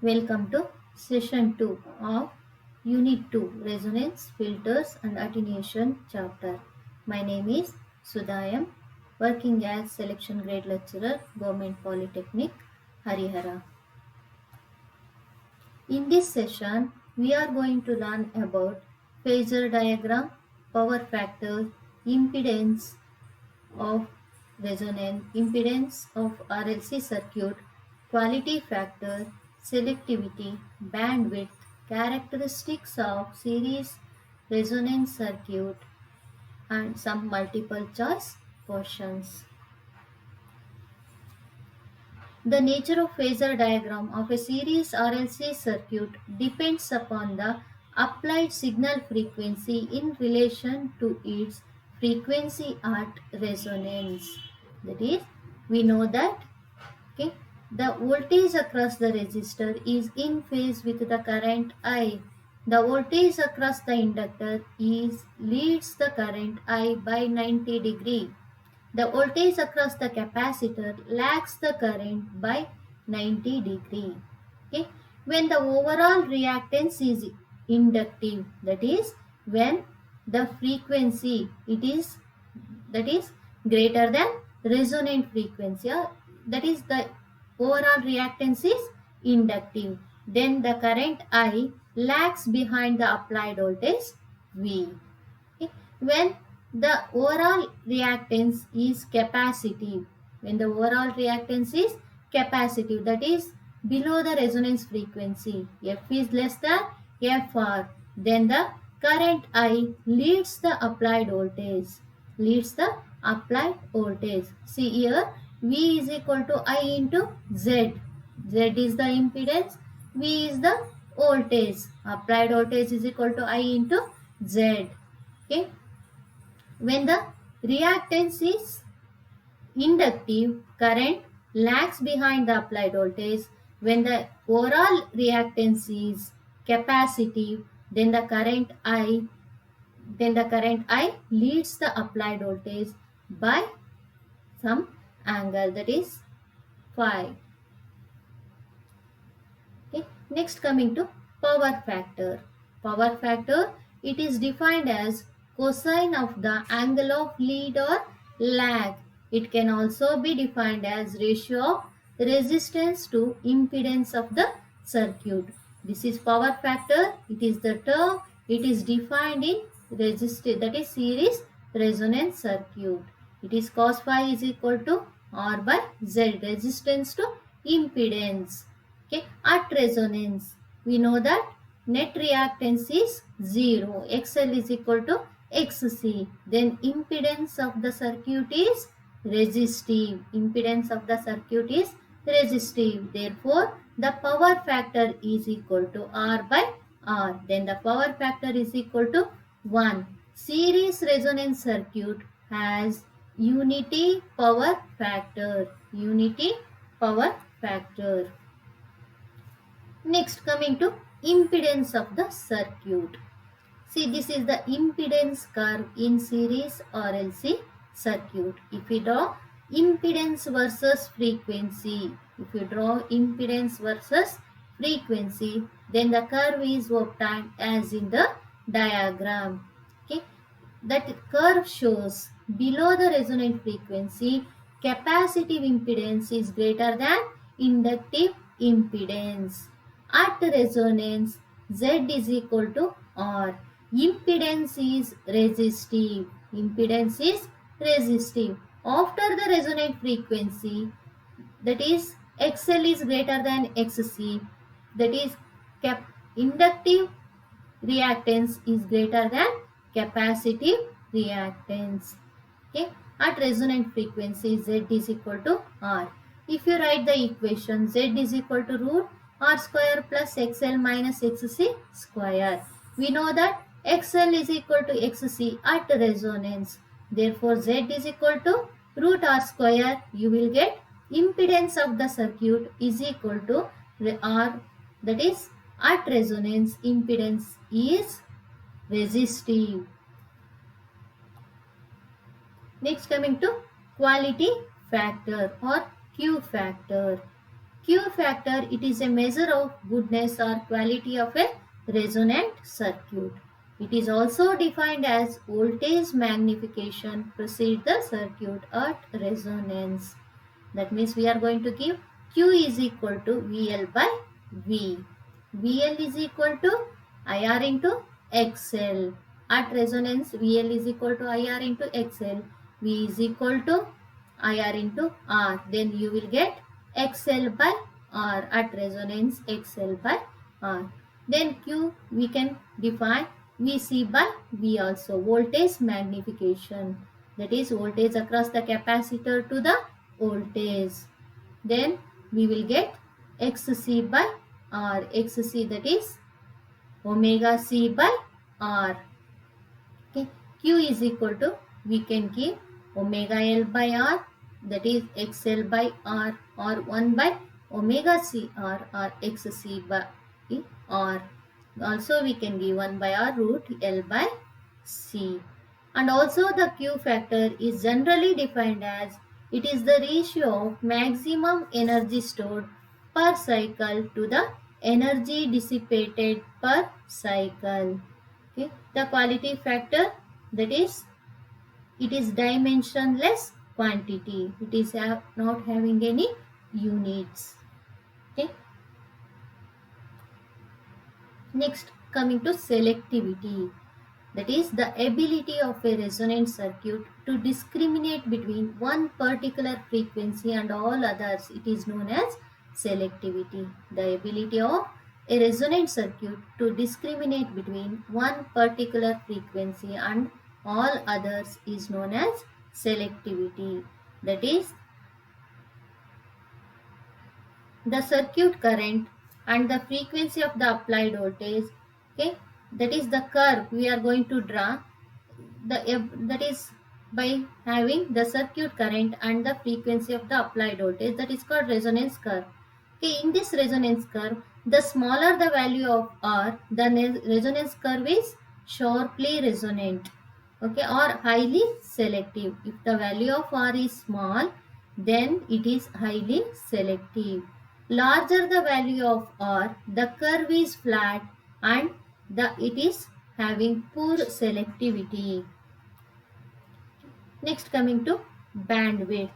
Welcome to session 2 of Unit 2 Resonance, Filters and Attenuation chapter. My name is Sudayam, working as Selection Grade Lecturer, Government Polytechnic, Harihara. In this session, we are going to learn about phasor diagram, power factor, impedance of resonance, impedance of RLC circuit, quality factor, selectivity, bandwidth, characteristics of series resonance circuit, and some multiple choice questions. The nature of phasor diagram of a series RLC circuit depends upon the applied signal frequency in relation to its frequency at resonance. That is, we know that okay, the voltage across the resistor is in phase with the current I. The voltage across the inductor leads the current I by 90 degree. The voltage across the capacitor lags the current by 90 degree. Okay. When the overall reactance is inductive, that is when the frequency that is greater than resonant frequency, that is the overall reactance is inductive, then the current I lags behind the applied voltage V. Okay. When the overall reactance is capacitive, when the overall reactance is capacitive, that is below the resonance frequency, F is less than Fr, then the current I leads the applied voltage, See here, V is equal to I into Z. Z is the impedance, V is the voltage. Applied voltage is equal to I into Z. Okay. When the reactance is inductive, current lags behind the applied voltage. When the overall reactance is capacitive, then the current I leads the applied voltage by some angle, that is phi. Okay. Next, coming to power factor. Power factor, it is defined as cosine of the angle of lead or lag. It can also be defined as ratio of resistance to impedance of the circuit. This is power factor. It is the term. It is defined in resistance, that is series resonance circuit. It is cos phi is equal to R by Z, resistance to impedance. Okay. At resonance, we know that net reactance is 0. XL is equal to XC. Then impedance of the circuit is resistive. Therefore, the power factor is equal to R by R. Then the power factor is equal to 1. Series resonance circuit has unity power factor. Next, coming to impedance of the circuit. See, this is the impedance curve in series RLC circuit. If we draw impedance versus frequency, then the curve is obtained as in the diagram. Okay. That curve shows below the resonant frequency, capacitive impedance is greater than inductive impedance. At resonance, Z is equal to R. Impedance is resistive. After the resonant frequency, that is XL is greater than XC, that is inductive reactance is greater than capacitive reactance. Okay. At resonant frequency, Z is equal to R. If you write the equation, Z is equal to root R square plus XL minus XC square. We know that XL is equal to XC at resonance. Therefore, Z is equal to root R square. You will get impedance of the circuit is equal to R, that is at resonance impedance is resistive. Next, coming to quality factor or Q factor. Q factor, it is a measure of goodness or quality of a resonant circuit. It is also defined as voltage magnification precedes the circuit at resonance. That means we are going to give Q is equal to VL by V. VL is equal to IR into XL. At resonance, VL is equal to IR into XL. V is equal to IR into R. Then you will get XL by R. At resonance, XL by R. Then Q we can define VC by V also. Voltage magnification. That is voltage across the capacitor to the voltage. Then we will get XC by R. XC, that is omega C by R. Okay. Q is equal to, we can give omega L by R, that is XL by R, or 1 by omega C R, or XC by R. Also we can give 1 by R root L by C. And also the Q factor is generally defined as, it is the ratio of maximum energy stored per cycle to the energy dissipated per cycle. Okay. The quality factor, that is, it is dimensionless quantity. It is not having any units. Okay. Next, coming to selectivity. That is the ability of a resonant circuit to discriminate between one particular frequency and all others. It is known as selectivity. The ability of a resonant circuit to discriminate between one particular frequency and all others is known as selectivity. That is, the circuit current and the frequency of the applied voltage. Okay, that is the curve we are going to draw. That is by having the circuit current and the frequency of the applied voltage, that is called resonance curve. Okay, in this resonance curve, the smaller the value of R, the resonance curve is sharply resonant, okay, or highly selective. If the value of R is small, then it is highly selective. Larger the value of R, the curve is flat and it is having poor selectivity. Next, coming to bandwidth.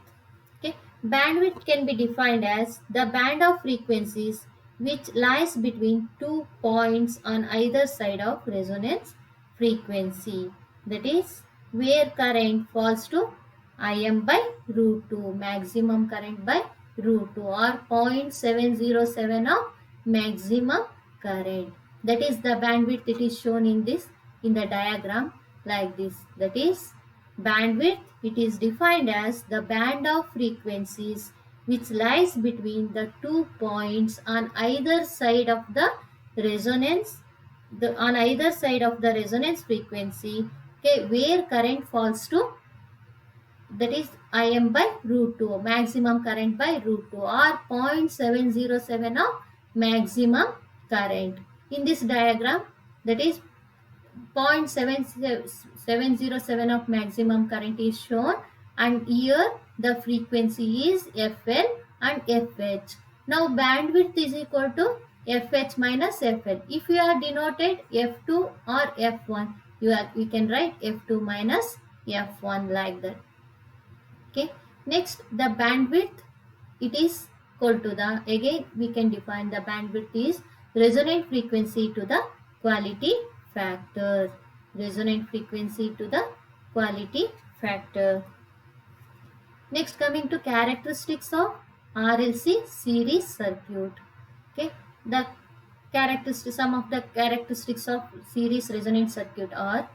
Okay, bandwidth can be defined as the band of frequencies which lies between 2 points on either side of resonance frequency. That is where current falls to Im by root 2, maximum current by root 2, or 0.707 of maximum current. That is the bandwidth. It is shown in the diagram like this. That is bandwidth. It is defined as the band of frequencies which lies between the 2 points on either side of the resonance frequency, okay, where current falls to, that is Im by root 2, maximum current by root 2, or 0.707 of maximum current. In this diagram, that is 0.707 of maximum current is shown, and here the frequency is FL and FH. Now bandwidth is equal to FH minus FL. If you are denoted F2 or F1, we can write F2 minus F1 like that. Okay. Next, the bandwidth, it is equal to the, again we can define the bandwidth is resonant frequency to the quality factor. Resonant frequency to the quality factor. Next, coming to characteristics of RLC series circuit. Okay, some of the characteristics of series resonant circuit are: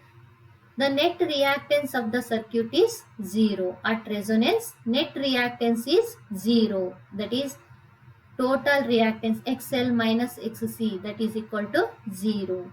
the net reactance of the circuit is 0. At resonance, net reactance is 0. That is total reactance XL minus XC, that is equal to 0.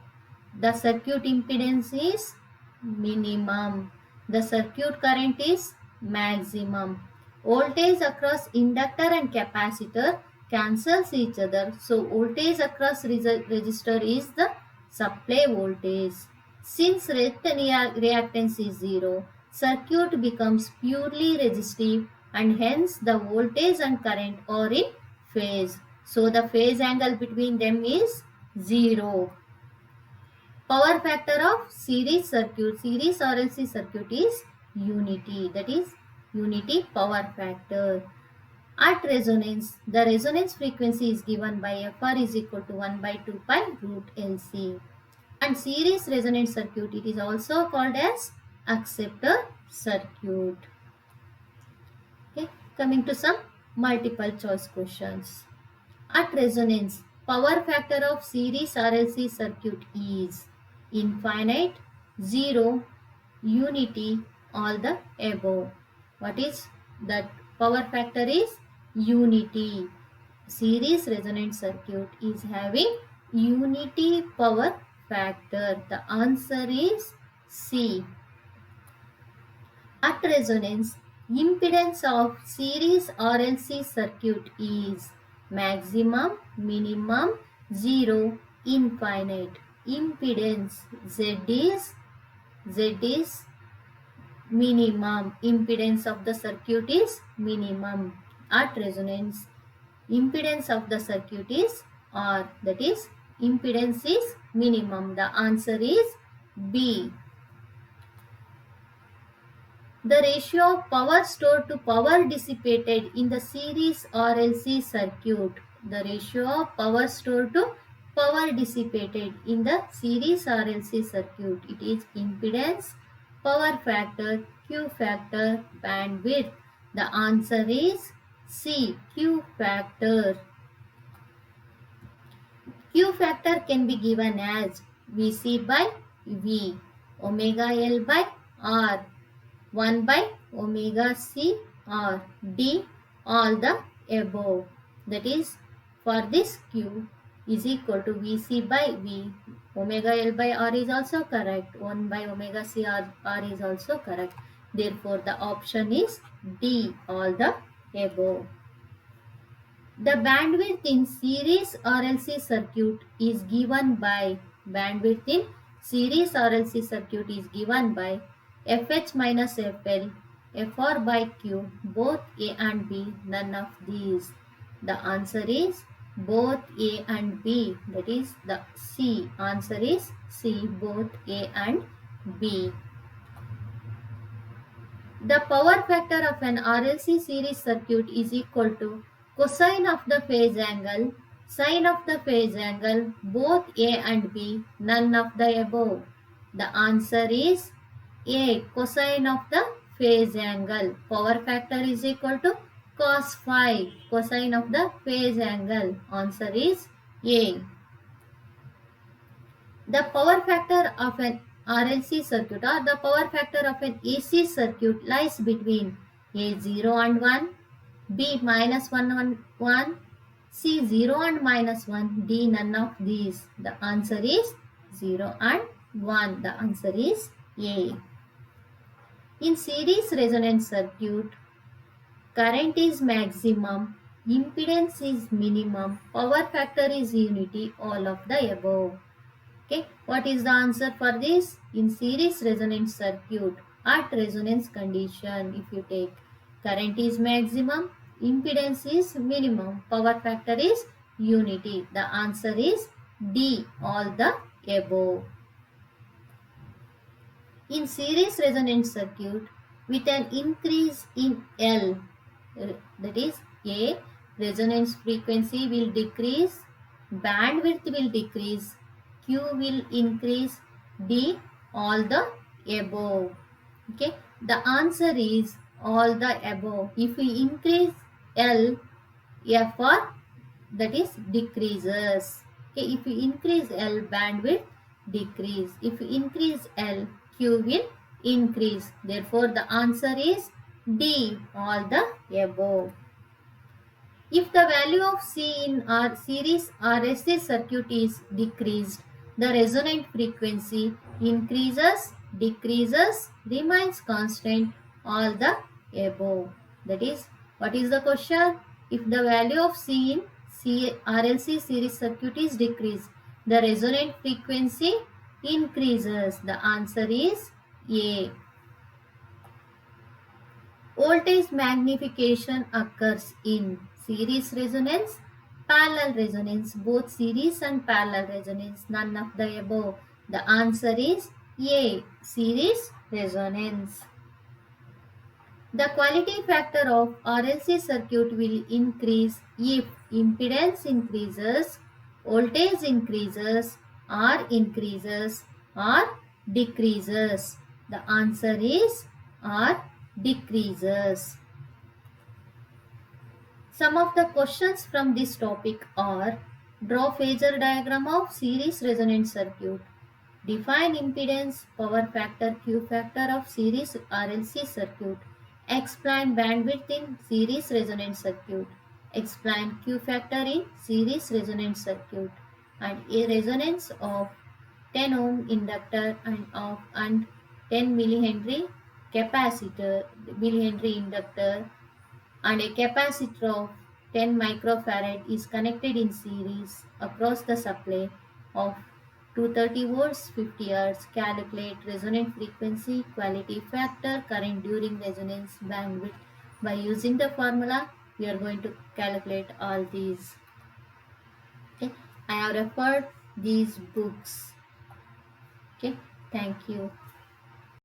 The circuit impedance is minimum. The circuit current is maximum. Voltage across inductor and capacitor cancels each other. So voltage across resistor is the supply voltage. Since net reactance is 0, circuit becomes purely resistive, and hence the voltage and current are in phase. So the phase angle between them is 0. Power factor of series RLC circuit is unity. That is unity power factor. At resonance, the resonance frequency is given by FR is equal to 1 by 2 pi root LC. And series resonance circuit, it is also called as acceptor circuit. Okay, coming to some multiple choice questions. At resonance, power factor of series RLC circuit is infinite, 0, unity, all the above. What is that power factor is unity. Series resonance circuit is having unity power factor. The answer is C. At resonance, impedance of series RLC circuit is maximum, minimum, 0, infinite. Impedance Z is minimum. Impedance of the circuit is minimum. At resonance, impedance of the circuit is R. That is, impedance is minimum. The answer is B. The ratio of power stored to power dissipated in the series RLC circuit. The ratio of power stored to power dissipated in the series RLC circuit. It is impedance, power factor, Q factor, bandwidth. The answer is C, Q factor. Q factor can be given as Vc by V, omega L by R, 1 by omega C or D, all the above. That is, for this Q is equal to Vc by V. Omega L by R is also correct. 1 by omega C R is also correct. Therefore, the option is D, all the above. The bandwidth in series RLC circuit is given by Fh minus Fl, Fr by Q, both A and B, none of these. The answer is both A and B. That is the C. Answer is C, both A and B. The power factor of an RLC series circuit is equal to cosine of the phase angle, sine of the phase angle, both A and B, none of the above. The answer is A, cosine of the phase angle. Power factor is equal to cos phi, cosine of the phase angle. Answer is A. The power factor of an RLC circuit or the power factor of an AC circuit lies between A 0 and 1, B minus 1 and 1, C 0 and minus 1, D none of these. The answer is 0 and 1. The answer is A. In series resonance circuit, current is maximum, impedance is minimum, power factor is unity, all of the above. Okay, what is the answer for this? In series resonance circuit, at resonance condition, if you take current is maximum, impedance is minimum, power factor is unity. The answer is D, all the above. In series resonance circuit, with an increase in L, that is A, resonance frequency will decrease, bandwidth will decrease, Q will increase, D, all the above. Okay, the answer is all the above. If we increase L, FR, that is decreases. Okay, if we increase L, bandwidth decrease. If we increase L, Q will increase. Therefore, the answer is D, all the above. If the value of C in our series RLC circuit is decreased, the resonant frequency increases, decreases, remains constant, all the above. That is, what is the question? If the value of C in RLC series circuit is decreased, the resonant frequency increases. The answer is A. Voltage magnification occurs in series resonance, parallel resonance, both series and parallel resonance, none of the above. The answer is A, series resonance. The quality factor of RLC circuit will increase if impedance increases, voltage increases, R increases, or decreases. The answer is R decreases. Some of the questions from this topic are: draw phasor diagram of series resonance circuit. Define impedance, power factor, Q factor of series RLC circuit. Explain bandwidth in series resonance circuit. Explain Q factor in series resonance circuit. And a resonance of 10 ohm inductor and 10 millihenry capacitor, millihenry inductor and a capacitor of 10 microfarad is connected in series across the supply of 230 volts 50 Hz. Calculate resonant frequency, quality factor, current during resonance, bandwidth. By using the formula, we are going to calculate all these. Okay, I have referred these books. Okay, thank you.